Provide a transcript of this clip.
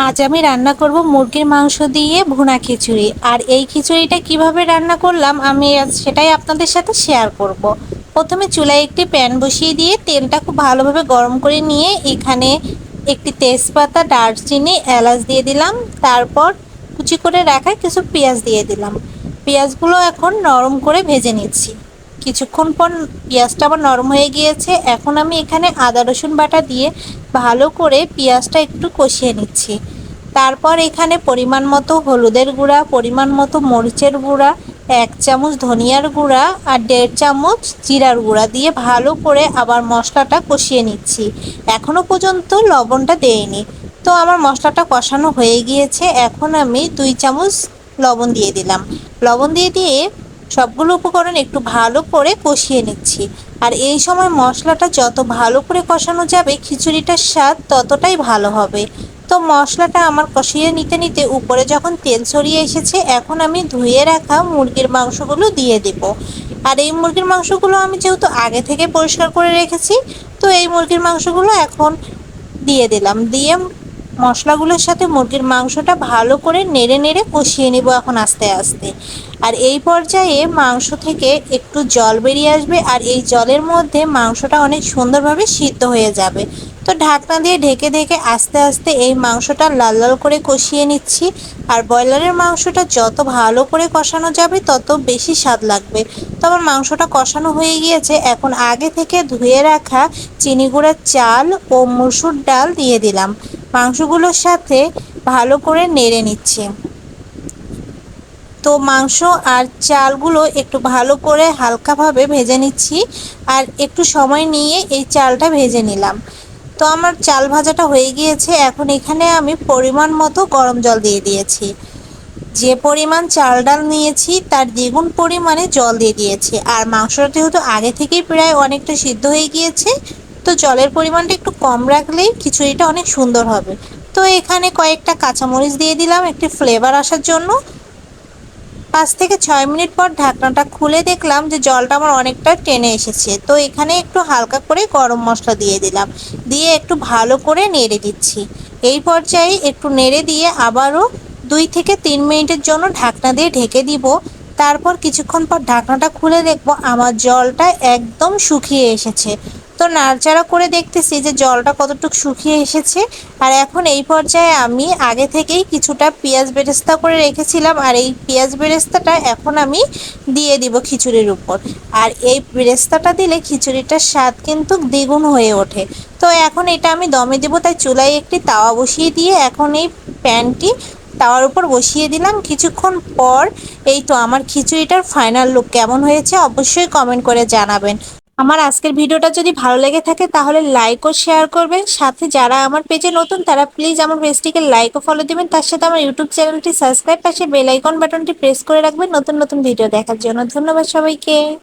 আজ আমি রান্না করব মুরগির মাংস দিয়ে ভুনা খিচুড়ি। আর এই খিচুড়িটা কিভাবে রান্না করলাম আমি আজ সেটাই আপনাদের সাথে শেয়ার করব। প্রথমে চুলায় একটি প্যান বসিয়ে দিয়ে তেলটা খুব ভালোভাবে গরম করে নিয়ে এখানে একটি তেজপাতা, দারচিনি, এলাচ দিয়ে দিলাম। তারপর কুচি করে রাখা কিছু পেঁয়াজ দিয়ে দিলাম। পেঁয়াজগুলো এখন নরম করে ভেজে নিচ্ছি। কিছুক্ষণ পর পেঁয়াজটা আবার নরম হয়ে গিয়েছে। এখন আমি এখানে আদা রসুন বাটা দিয়ে ভালো করে পেঁয়াজটা একটু কষিয়ে নিচ্ছি। তারপর এখানে পরিমাণ মতো হলুদের গুঁড়া, পরিমাণ মতো মরিচের গুঁড়া, 1 চামচ ধনিয়ার গুঁড়া আর 1.5 চামচ জিরার গুঁড়া দিয়ে ভালো করে আবার মশলাটা কষিয়ে নিচ্ছি। এখনও পর্যন্ত লবণটা দেইনি। তো আমার মশলাটা কষানো হয়ে গিয়েছে। এখন আমি 2 চামচ লবণ দিয়ে দিলাম। লবণ দিয়ে সবগুলো উপকরণ একটু ভালো করে কষিয়ে নিচ্ছি। আর এই সময় মশলাটা যত ভালো করে কষানো যাবে খিচুড়িটার স্বাদ ততটাই ভালো হবে। তো মশলাটা আমার কষিয়ে নিতে নিতে উপরে যখন তেল ছড়িয়ে এসেছে, এখন আমি ধুয়ে রাখা মুরগির মাংসগুলো দিয়ে দেব। আর এই মুরগির মাংসগুলো আমি যেহেতু আগে থেকে পরিষ্কার করে রেখেছি, তো এই মুরগির মাংসগুলো এখন দিয়ে দিলাম। দিয়ে মশলাগুলোর সাথে মুরগির মাংসটা ভালো করে নেড়ে নেড়ে কষিয়ে নেব এখন আস্তে আস্তে। আর এই পর্যায়ে মাংস থেকে একটু জল বেরিয়ে আসবে আর এই জলের মধ্যে মাংসটা অনেক সুন্দরভাবে সিদ্ধ হয়ে যাবে। তো ঢাকনা দিয়ে ঢেকে ঢেকে আস্তে আস্তে এই মাংসটা লাল লাল করে কষিয়ে নিচ্ছি। আর ব্রয়লারের মাংসটা যত ভালো করে কষানো যাবে তত বেশি স্বাদ লাগবে। তো আমার মাংসটা কষানো হয়ে গিয়েছে। এখন আগে থেকে ধুয়ে রাখা চিনি গুঁড়ার চাল ও মসুর ডাল দিয়ে দিলাম। মাংসগুলোর সাথে ভালো করে নেড়ে নিচ্ছি। তো মাংস আর চালগুলো একটু ভালো করে হালকাভাবে ভেজে নিচ্ছি। আর একটু সময় নিয়ে এই চালটা ভেজে নিলাম। তো আমার চাল ভাজাটা হয়ে গিয়েছে। এখন এখানে আমি পরিমাণ মতো গরম জল দিয়ে দিয়েছি। যে পরিমাণ চাল ডাল নিয়েছি তার দ্বিগুণ পরিমাণে জল দিয়ে দিয়েছি। আর মাংসটা যেহেতু আগে থেকেই প্রায় অনেকটা সিদ্ধ হয়ে গিয়েছে, তো জলের পরিমাণটা একটু কম রাখলেই খিচুড়িটা অনেক সুন্দর হবে। তো এখানে কয়েকটা কাঁচামরিচ দিয়ে দিলাম একটি ফ্লেভার আসার জন্য। 5 থেকে 6 মিনিট পর ঢাকনাটা খুলে দেখলাম যে জলটা আমার অনেকটা টেনে এসেছে। তো এখানে একটু হালকা করে গরম মশলা দিয়ে দিলাম। দিয়ে একটু ভালো করে নেড়ে দিচ্ছি। এই পর্যায়ে একটু নেড়ে দিয়ে আবারও 2 থেকে 3 মিনিটের জন্য ঢাকনা দিয়ে ঢেকে দিব। তারপর কিছুক্ষণ পর ঢাকনাটা খুলে দেখবো আমার জলটা একদম শুকিয়ে এসেছে। তো নাড়াচাড়া করে দেখতেছি যে জলটা কতটুকু শুকিয়ে এসেছে। আর এখন এই পর্যায়ে আমি আগে থেকেই কিছুটা পেঁয়াজ বেরেস্তা করে রেখেছিলাম। আর এই পেঁয়াজ বেরেস্তাটা এখন আমি দিয়ে দিব খিচুড়ির উপর। আর এই বেরেস্তাটা দিলে খিচুড়িটার স্বাদ কিন্তু দ্বিগুণ হয়ে ওঠে। তো এখন এটা আমি দমে দেবো, তাই চুলায় একটি তাওয়া বসিয়ে দিয়ে এখন এই প্যানটি তাওয়ার উপর বসিয়ে দিলাম। কিছুক্ষণ পর এই তো আমার খিচুড়িটার ফাইনাল লুক কেমন হয়েছে অবশ্যই কমেন্ট করে জানাবেন। আমার আজকের ভিডিওটা যদি ভালো লেগে থাকে তাহলে লাইক ও শেয়ার করবেন। সাথে যারা আমার পেজে নতুন তারা প্লিজ আমার পেজটিকে লাইক ও ফলো দিবেন। তার সাথে আমার ইউটিউব চ্যানেলটি সাবস্ক্রাইব, পাশে বেল আইকন বাটনটি প্রেস করে রাখবেন নতুন নতুন ভিডিও দেখার জন্য। ধন্যবাদ সবাইকে।